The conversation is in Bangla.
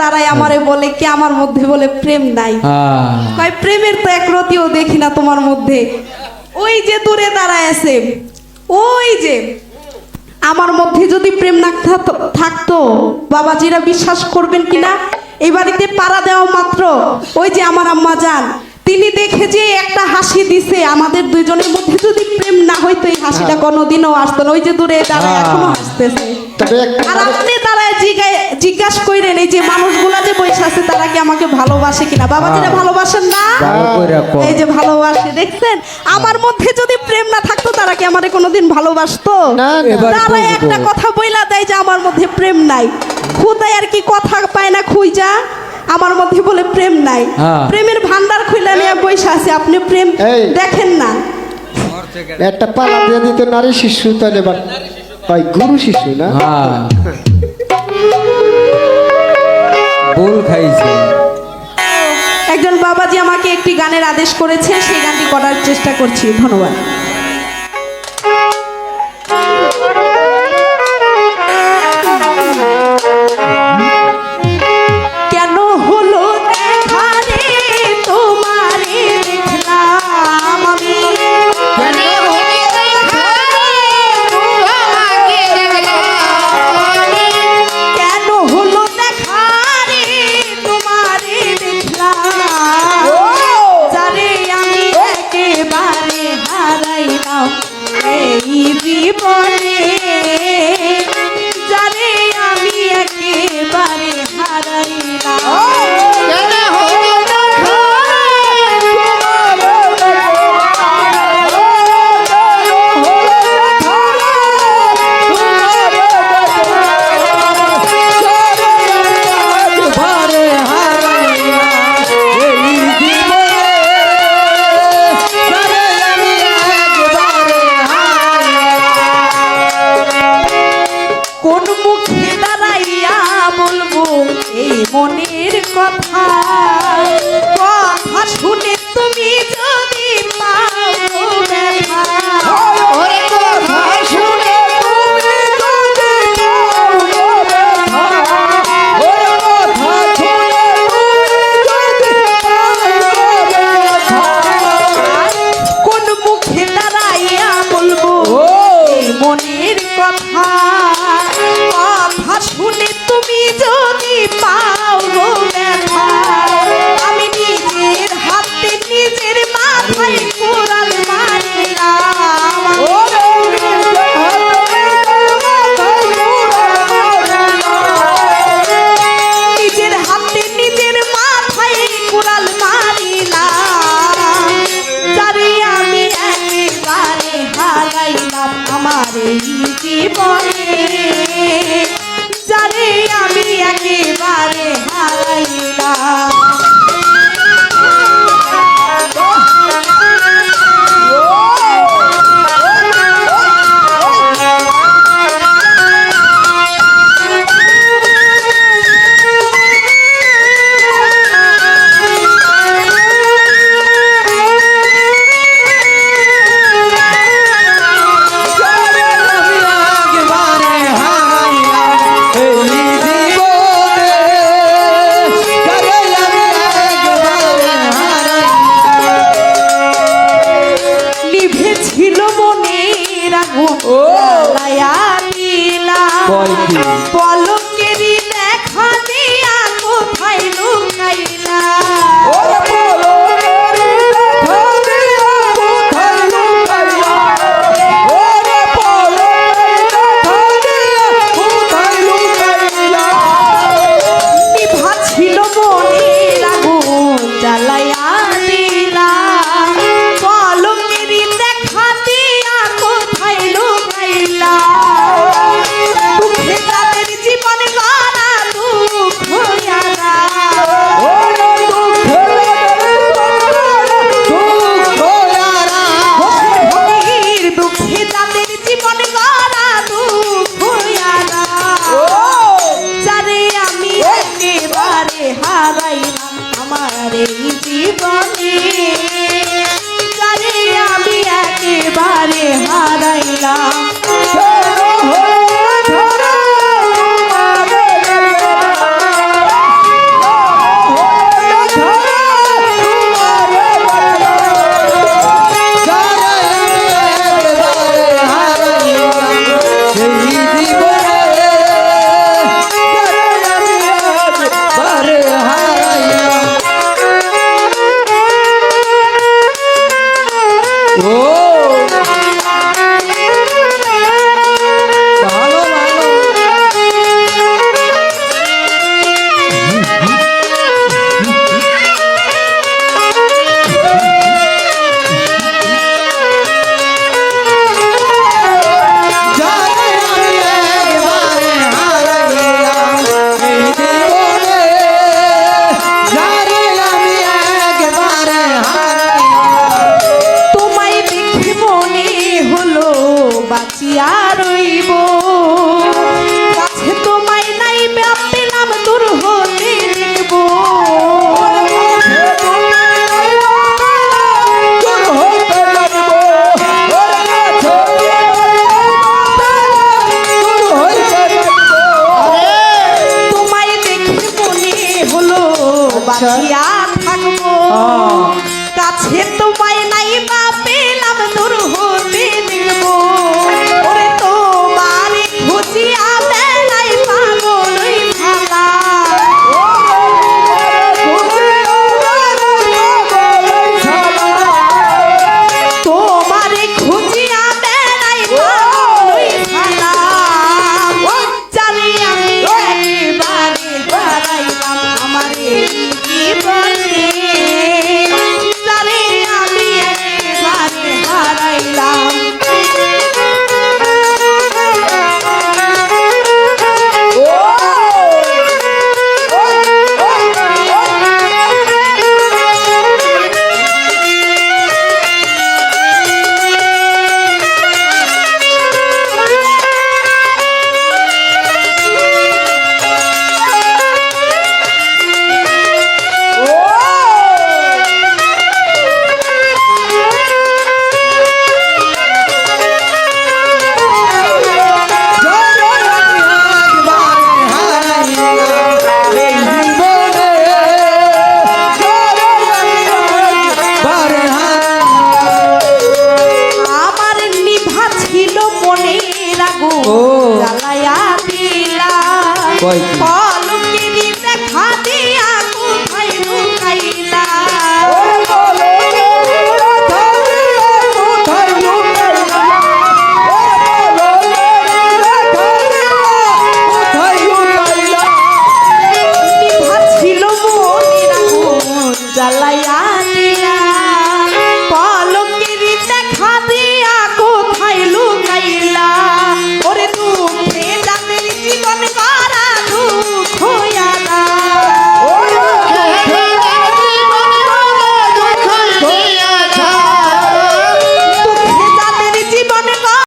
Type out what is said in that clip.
দাঁড়ায় আমারে বলে কি আমার মধ্যে বলে প্রেম নাই। কয় প্রেমের তো এক রতিও দেখি না তোমার মধ্যে। ওই যে দূরে দাঁড়ায় আছে, ওই যে আমার মধ্যে যদি প্রেম না থাকতো বাবাজিরা বিশ্বাস করবেন কিনা, এই বাড়িতে পাড়া দেওয়া মাত্র ওই যে আমার আম্মা জান তিনি দেখে যে একটা হাসি দিছে, আমাদের দুইজনের মধ্যে যদি প্রেম না হইতো এই হাসিটা কোনোদিনও আসতো না। ওই যে দূরে দাঁড়ায় এখনো হাসতেছে। আর আপনি দাঁড়ায় জিজ্ঞাসা করেন এই যে মানুষগুলা যে বসে আছে তারা কি আমাকে ভালোবাসে কিনা? বাবাজিরা ভালোবাসেন না? এই যে ভালোবাসে, দেখছেন? আমার মধ্যে যদি প্রেম না থাকতো তারা কি আমারে কোনোদিন ভালোবাসতো? তারা একটা কথা বইলা দেয় যে আমার মধ্যে প্রেম নাই। খুদাই আর কি কথা পায় না খুঁজা আমার মধ্যে বলে প্রেম নাই। প্রেমের ভান্ডার খুইলা নিয়ে বসে আছে, আপনি প্রেম দেখেন না। একটা পালা দিয়ে দিত নারী শিশু, তাহলে ভাই গুরু শিশু না বল খাইছে। একজন বাবাজি আমাকে একটি গানের আদেশ করেছে, সেই গানটি করার চেষ্টা করছি। ধন্যবাদ। কেন হলো দেখা রে তোমারে দেখলাম আমি, কেন হলো দেখা রে তোমারে দেখলাম, যারে আমি একেবারে হারাইলাম এই জীবনে, যারে আমি একেবারে হারাইলাম। কোন মুখে দাঁড়াইয়া বলবো এই মনের কথা, কথা শুনে তুমি যদি পাও ব্যথা, ওরে কথা শুনে তুমি যদি পাও ব্যথা, ওরে কথা শুনে তুমি যদি পাও ব্যথা, কোন মুখে দাঁড়াইয়া বলবো এই মনের কথা, কথা শুনে তুমি যদি পাও গো ব্যথা, আমি নিজের হাতে নিজের মাথায় কোরাল মারিলাম, নিজের হাতে নিজের মাথায় কোরাল মারিলাম, যারে আমি একেবারে হারাইলাম আমার এই জীবনে, যারে আমি একেবারে হারাইলাম। পলকেরই দেখা দিয়া কোথায় লুকাইলা, নিভা ছিল মনের আগুন জ্বালাইয়া দিলা, পলকেরই দেখা দিয়া কোথায় লুকাইলা, জীবনে গড়া দুঃখ হইয়ারা, দুঃখে তাদের জীবনে গড়া দুঃখ হইয়ারা, যারে আমি একেবারে হারাইলাম আমার এই জীবনে, যারে আমি একেবারে হারাইলাম। বাঁচিয়া থাকবো কাছে তোমায় নাই বা পেলাম দূর হতে দিব ওরে তোমার খুঁজিয়া বেলায় পাগল ভালা তোমারে খুঁজিয়া বেলায় পাগল ভালা জানি আমি একেবারে হারাইলাম আমারে জীবনে জানি আমি একেবারে হারাইলাম আমার নিভা ছিল মনের আগুন জ্বালায়া দিলা পলকেরই দেখা দিয়া কোথায় লুকাইলা নিভা ছিল মনের আগুন জ্বালায়া